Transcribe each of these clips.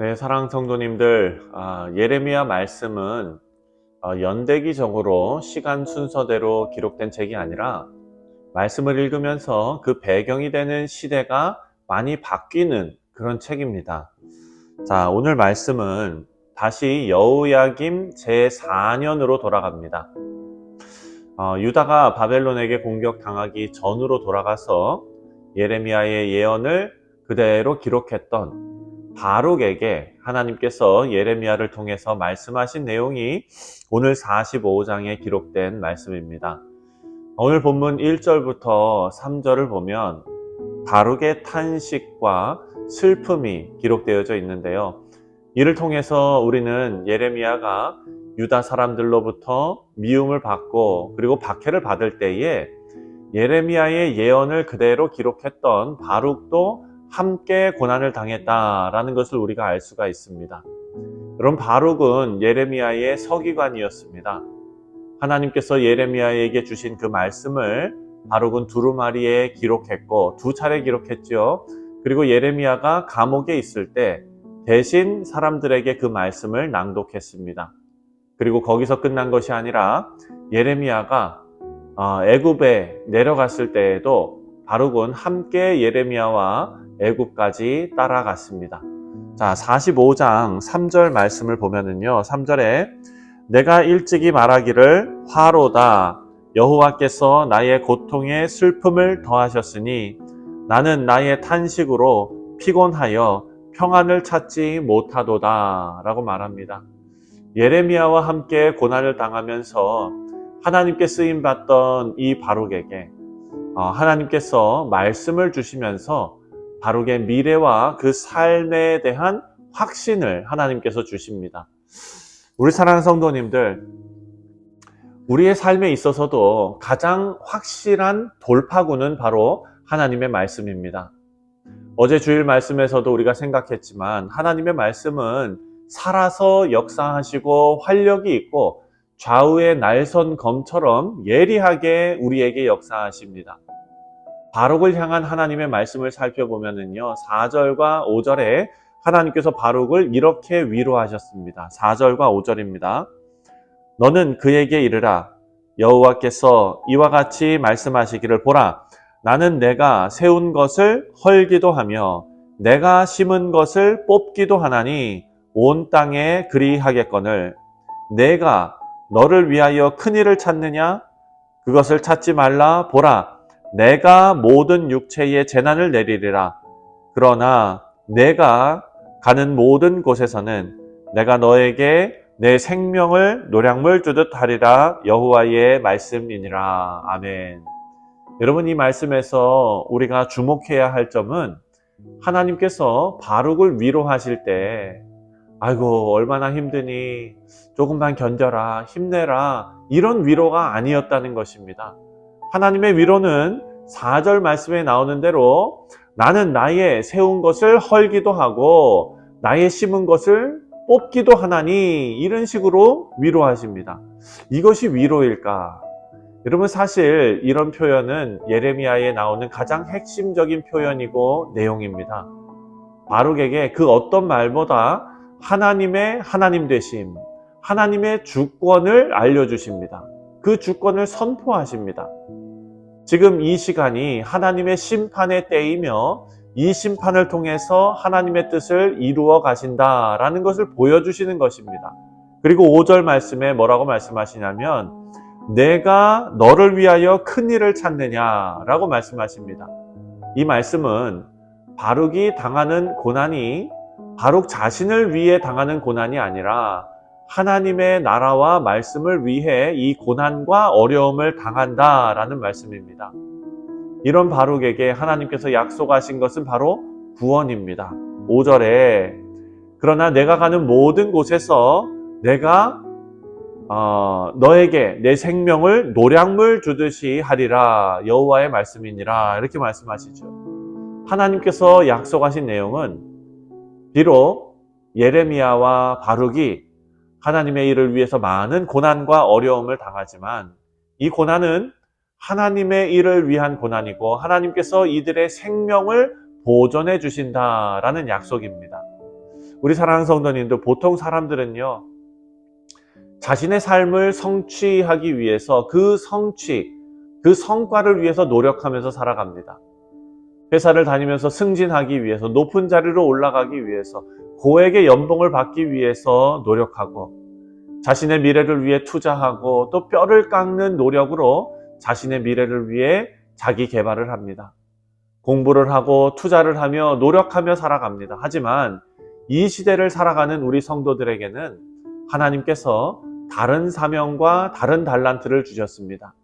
네, 사랑 성도님들, 예레미야 말씀은 연대기적으로 시간 순서대로 기록된 책이 아니라 말씀을 읽으면서 그 배경이 되는 시대가 많이 바뀌는 그런 책입니다. 자, 오늘 말씀은 다시 여호야김 제4년으로 돌아갑니다. 유다가 바벨론에게 공격당하기 전으로 돌아가서 예레미야의 예언을 그대로 기록했던 바룩에게 하나님께서 예레미야를 통해서 말씀하신 내용이 오늘 45장에 기록된 말씀입니다. 오늘 본문 1절부터 3절을 보면 바룩의 탄식과 슬픔이 기록되어져 있는데요. 이를 통해서 우리는 예레미야가 유다 사람들로부터 미움을 받고 그리고 박해를 받을 때에 예레미야의 예언을 그대로 기록했던 바룩도 함께 고난을 당했다라는 것을 우리가 알 수가 있습니다. 여러분, 바룩은 예레미야의 서기관이었습니다. 하나님께서 예레미야에게 주신 그 말씀을 바룩은 두루마리에 기록했고 2차례 기록했죠. 그리고 예레미야가 감옥에 있을 때 대신 사람들에게 그 말씀을 낭독했습니다. 그리고 거기서 끝난 것이 아니라 예레미야가 애굽에 내려갔을 때에도 바룩은 함께 예레미야와 애굽까지 따라갔습니다. 자, 45장 3절 말씀을 보면은요. 3절에 내가 일찍이 말하기를 화로다. 여호와께서 나의 고통에 슬픔을 더하셨으니 나는 나의 탄식으로 피곤하여 평안을 찾지 못하도다 라고 말합니다. 예레미야와 함께 고난을 당하면서 하나님께 쓰임받던 이 바룩에게 하나님께서 말씀을 주시면서 바룩의 미래와 그 삶에 대한 확신을 하나님께서 주십니다. 우리 사랑하는 성도님들, 우리의 삶에 있어서도 가장 확실한 돌파구는 바로 하나님의 말씀입니다. 어제 주일 말씀에서도 우리가 생각했지만 하나님의 말씀은 살아서 역사하시고 활력이 있고 좌우의 날선 검처럼 예리하게 우리에게 역사하십니다. 바룩을 향한 하나님의 말씀을 살펴보면은요, 4절과 5절에 하나님께서 바룩을 이렇게 위로하셨습니다. 4절과 5절입니다. 너는 그에게 이르라. 여호와께서 이와 같이 말씀하시기를 보라. 나는 내가 세운 것을 헐기도 하며 내가 심은 것을 뽑기도 하나니 온 땅에 그리하겠거늘 내가 너를 위하여 큰일을 찾느냐? 그것을 찾지 말라. 보라. 내가 모든 육체에 재난을 내리리라. 그러나 내가 가는 모든 곳에서는 내가 너에게 내 생명을 노량물 주듯 하리라. 여호와의 말씀이니라. 아멘. 여러분, 이 말씀에서 우리가 주목해야 할 점은 하나님께서 바룩을 위로하실 때 아이고 얼마나 힘드니 조금만 견뎌라 힘내라 이런 위로가 아니었다는 것입니다. 하나님의 위로는 4절 말씀에 나오는 대로 나는 나의 세운 것을 헐기도 하고 나의 심은 것을 뽑기도 하나니 이런 식으로 위로하십니다. 이것이 위로일까? 여러분, 사실 이런 표현은 예레미야에 나오는 가장 핵심적인 표현이고 내용입니다. 바룩에게 그 어떤 말보다 하나님의 하나님 되심, 하나님의 주권을 알려주십니다. 그 주권을 선포하십니다. 지금 이 시간이 하나님의 심판의 때이며 이 심판을 통해서 하나님의 뜻을 이루어 가신다라는 것을 보여주시는 것입니다. 그리고 5절 말씀에 뭐라고 말씀하시냐면 내가 너를 위하여 큰일을 찾느냐라고 말씀하십니다. 이 말씀은 바룩이 당하는 고난이 바룩 자신을 위해 당하는 고난이 아니라 하나님의 나라와 말씀을 위해 이 고난과 어려움을 당한다라는 말씀입니다. 이런 바룩에게 하나님께서 약속하신 것은 바로 구원입니다. 5절에 그러나 내가 가는 모든 곳에서 내가 너에게 내 생명을 노량물 주듯이 하리라. 여호와의 말씀이니라. 이렇게 말씀하시죠. 하나님께서 약속하신 내용은 비록 예레미야와 바룩이 하나님의 일을 위해서 많은 고난과 어려움을 당하지만 이 고난은 하나님의 일을 위한 고난이고 하나님께서 이들의 생명을 보존해 주신다라는 약속입니다. 우리 사랑하는 성도님들, 보통 사람들은요, 자신의 삶을 성취하기 위해서 그 성취, 그 성과를 위해서 노력하면서 살아갑니다. 회사를 다니면서 승진하기 위해서, 높은 자리로 올라가기 위해서, 고액의 연봉을 받기 위해서 노력하고, 자신의 미래를 위해 투자하고, 또 뼈를 깎는 노력으로 자신의 미래를 위해 자기 개발을 합니다. 공부를 하고 투자를 하며 노력하며 살아갑니다. 하지만 이 시대를 살아가는 우리 성도들에게는 하나님께서 다른 사명과 다른 달란트를 주셨습니다.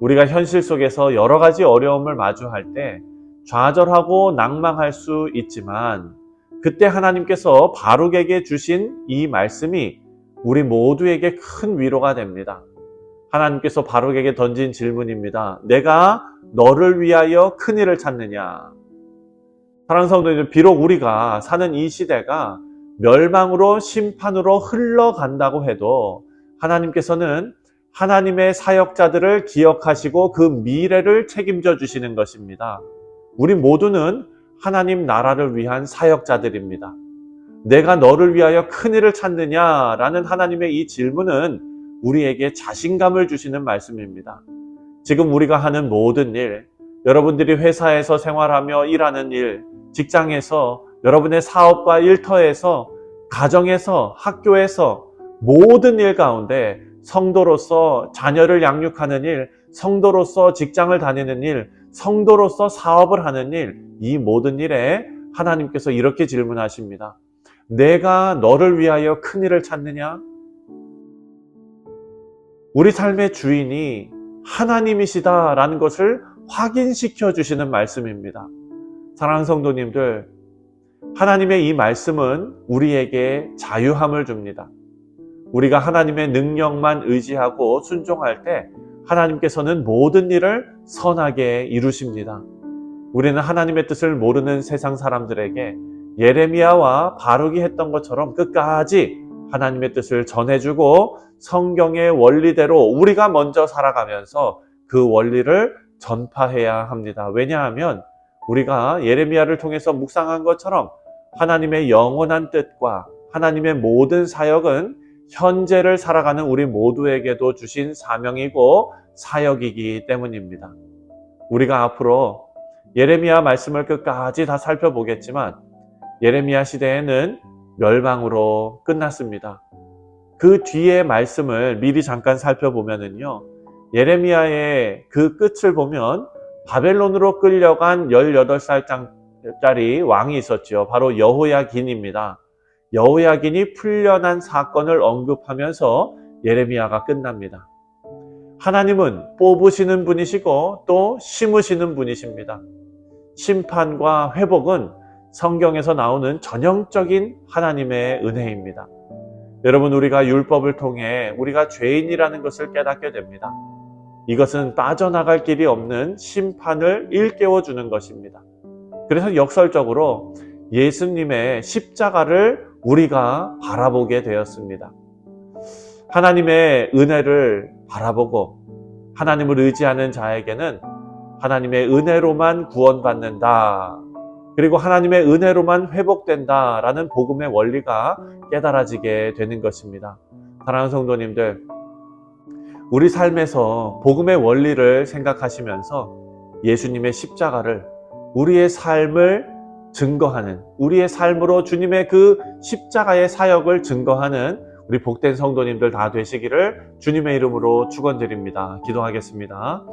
우리가 현실 속에서 여러 가지 어려움을 마주할 때 좌절하고 낭망할 수 있지만, 그때 하나님께서 바룩에게 주신 이 말씀이 우리 모두에게 큰 위로가 됩니다. 하나님께서 바룩에게 던진 질문입니다. 내가 너를 위하여 큰일을 찾느냐? 사랑하는 성도님들, 비록 우리가 사는 이 시대가 멸망으로 심판으로 흘러간다고 해도 하나님께서는 하나님의 사역자들을 기억하시고 그 미래를 책임져 주시는 것입니다. 우리 모두는 하나님 나라를 위한 사역자들입니다. 내가 너를 위하여 큰일을 찾느냐라는 하나님의 이 질문은 우리에게 자신감을 주시는 말씀입니다. 지금 우리가 하는 모든 일, 여러분들이 회사에서 생활하며 일하는 일, 직장에서, 여러분의 사업과 일터에서, 가정에서, 학교에서, 모든 일 가운데 성도로서 자녀를 양육하는 일, 성도로서 직장을 다니는 일, 성도로서 사업을 하는 일, 이 모든 일에 하나님께서 이렇게 질문하십니다. 내가 너를 위하여 큰일을 찾느냐? 우리 삶의 주인이 하나님이시다라는 것을 확인시켜 주시는 말씀입니다. 사랑하는 성도님들, 하나님의 이 말씀은 우리에게 자유함을 줍니다. 우리가 하나님의 능력만 의지하고 순종할 때 하나님께서는 모든 일을 선하게 이루십니다. 우리는 하나님의 뜻을 모르는 세상 사람들에게 예레미야와 바룩이 했던 것처럼 끝까지 하나님의 뜻을 전해주고 성경의 원리대로 우리가 먼저 살아가면서 그 원리를 전파해야 합니다. 왜냐하면 우리가 예레미야를 통해서 묵상한 것처럼 하나님의 영원한 뜻과 하나님의 모든 사역은 현재를 살아가는 우리 모두에게도 주신 사명이고 사역이기 때문입니다. 우리가 앞으로 예레미야 말씀을 끝까지 다 살펴보겠지만 예레미야 시대에는 멸망으로 끝났습니다. 그 뒤의 말씀을 미리 잠깐 살펴보면은요, 예레미야의 그 끝을 보면 바벨론으로 끌려간 18살짜리 왕이 있었죠. 바로 여호야긴입니다. 여호야긴이 풀려난 사건을 언급하면서 예레미야가 끝납니다. 하나님은 뽑으시는 분이시고 또 심으시는 분이십니다. 심판과 회복은 성경에서 나오는 전형적인 하나님의 은혜입니다. 여러분, 우리가 율법을 통해 우리가 죄인이라는 것을 깨닫게 됩니다. 이것은 빠져나갈 길이 없는 심판을 일깨워 주는 것입니다. 그래서 역설적으로 예수님의 십자가를 우리가 바라보게 되었습니다. 하나님의 은혜를 바라보고 하나님을 의지하는 자에게는 하나님의 은혜로만 구원받는다, 그리고 하나님의 은혜로만 회복된다라는 복음의 원리가 깨달아지게 되는 것입니다. 사랑하는 성도님들, 우리 삶에서 복음의 원리를 생각하시면서 예수님의 십자가를 우리의 삶을 증거하는, 우리의 삶으로 주님의 그 십자가의 사역을 증거하는 우리 복된 성도님들 다 되시기를 주님의 이름으로 축원드립니다. 기도하겠습니다.